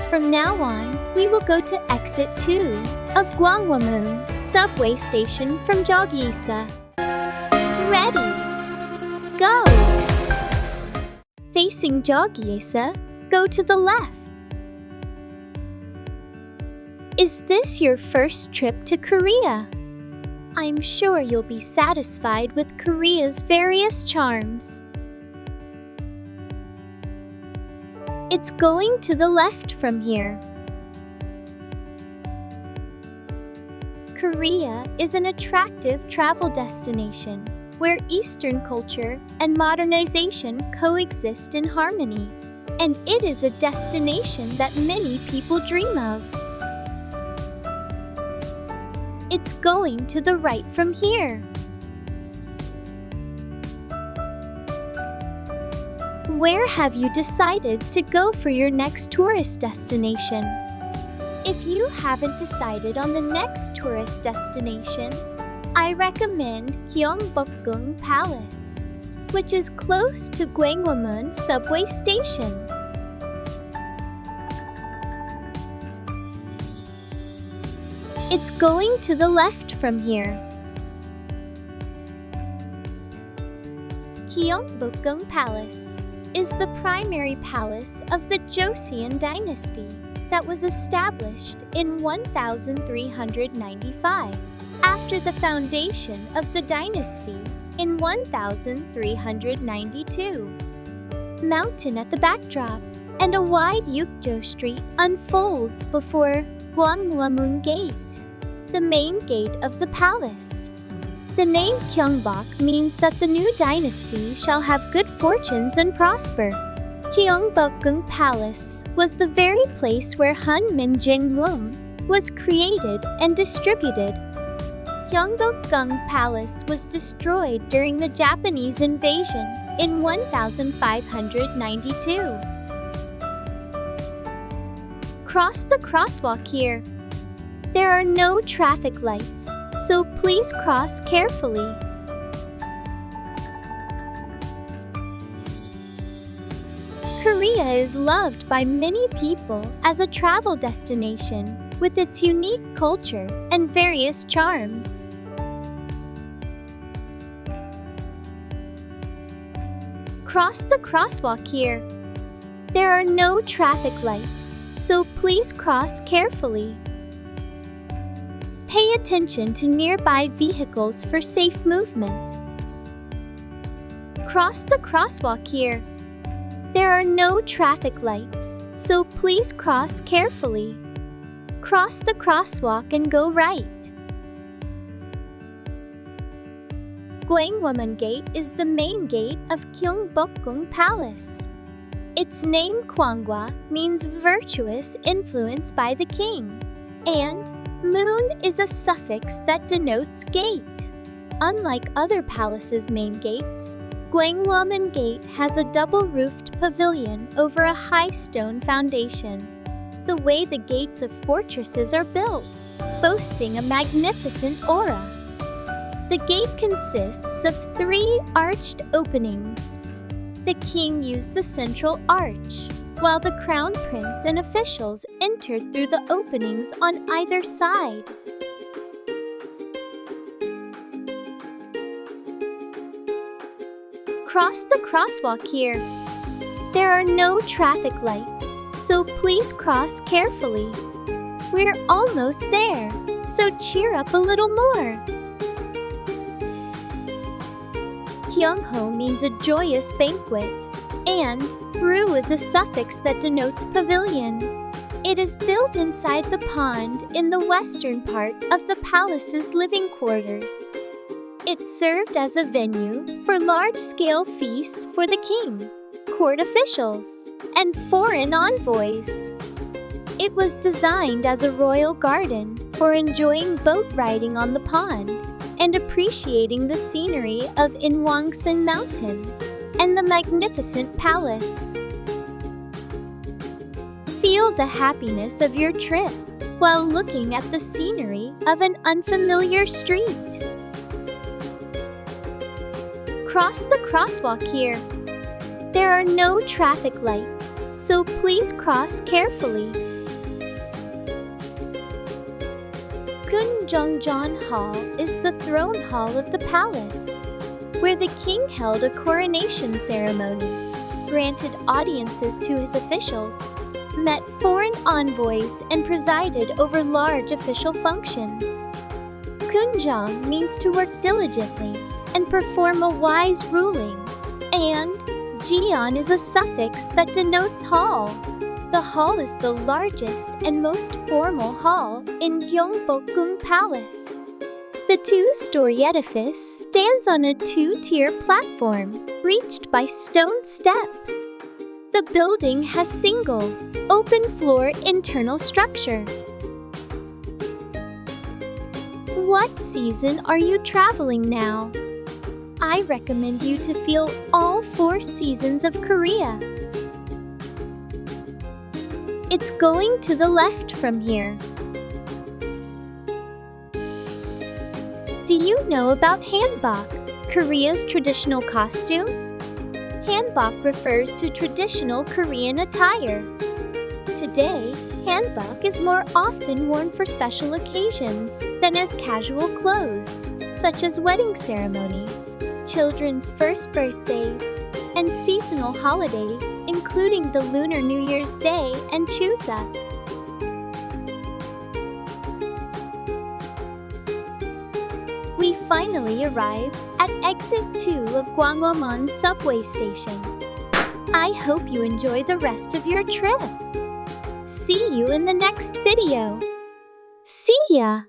From now on, we will go to exit 2 of Gwanghwamun subway station from Jogyesa. Ready? Go! Facing Jogyesa, go to the left. Is this your first trip to Korea? I'm sure you'll be satisfied with Korea's various charms. It's going to the left from here. Korea is an attractive travel destination where Eastern culture and modernization coexist in harmony, and it is a destination that many people dream of. It's going to the right from here. Where have you decided to go for your next tourist destination? If you haven't decided on the next tourist destination, I recommend Gyeongbokgung Palace, which is close to Gwanghwamun subway station. It's going to the left from here. Gyeongbokgung Palace is the primary palace of the Joseon dynasty that was established in 1395 after the foundation of the dynasty in 1392. Mountain at the backdrop and a wide Yukjo street unfolds before Gwanghwamun Gate, the main gate of the palace. The name Gyeongbok means that the new dynasty shall have good fortunes and prosper. Gyeongbokgung Palace was the very place where Hunmin Jinglum was created and distributed. Gyeongbokgung Palace was destroyed during the Japanese invasion in 1592. Cross the crosswalk here. There are no traffic lights, so please cross carefully. Korea is loved by many people as a travel destination with its unique culture and various charms. Cross the crosswalk here. There are no traffic lights, so please cross carefully. Pay attention to nearby vehicles for safe movement. Cross the crosswalk here. There are no traffic lights, so please cross carefully. Cross the crosswalk and go right. Gwanghwamun Gate is the main gate of Gyeongbokgung Palace. Its name Gwanghwa means virtuous influence by the king, and Moon is a suffix that denotes gate. Unlike other palaces' main gates, Gwanghwamun Gate has a double-roofed pavilion over a high stone foundation, the way the gates of fortresses are built, boasting a magnificent aura. The gate consists of 3 arched openings. The king used the central arch, while the crown prince and officials entered through the openings on either side. Cross the crosswalk here. There are no traffic lights, so please cross carefully. We're almost there, so cheer up a little more. Gyeongho means a joyous banquet, and Ru is a suffix that denotes pavilion. It is built inside the pond in the western part of the palace's living quarters. It served as a venue for large-scale feasts for the king, court officials, and foreign envoys. It was designed as a royal garden for enjoying boat riding on the pond and appreciating the scenery of Inwangsan Mountain and the magnificent palace. Feel the happiness of your trip while looking at the scenery of an unfamiliar street. Cross the crosswalk here. There are no traffic lights, so please cross carefully. Gwanghwamun Hall is the throne hall of the palace, where the king held a coronation ceremony, granted audiences to his officials, met foreign envoys, and presided over large official functions. Kunjang means to work diligently and perform a wise ruling, and Jian is a suffix that denotes hall. The hall is the largest and most formal hall in Gwanghwamun Palace. The two-story edifice stands on a two-tier platform, reached by stone steps. The building has single, open-floor internal structure. What season are you traveling now? I recommend you to feel all 4 seasons of Korea. It's going to the left from here. Do you know about hanbok, Korea's traditional costume? Hanbok refers to traditional Korean attire. Today, hanbok is more often worn for special occasions than as casual clothes, such as wedding ceremonies, children's first birthdays, and seasonal holidays, including the Lunar New Year's Day and Chuseok. We finally arrived at exit 2 of Gwanghwamun subway station. I hope you enjoy the rest of your trip. See you in the next video. See ya!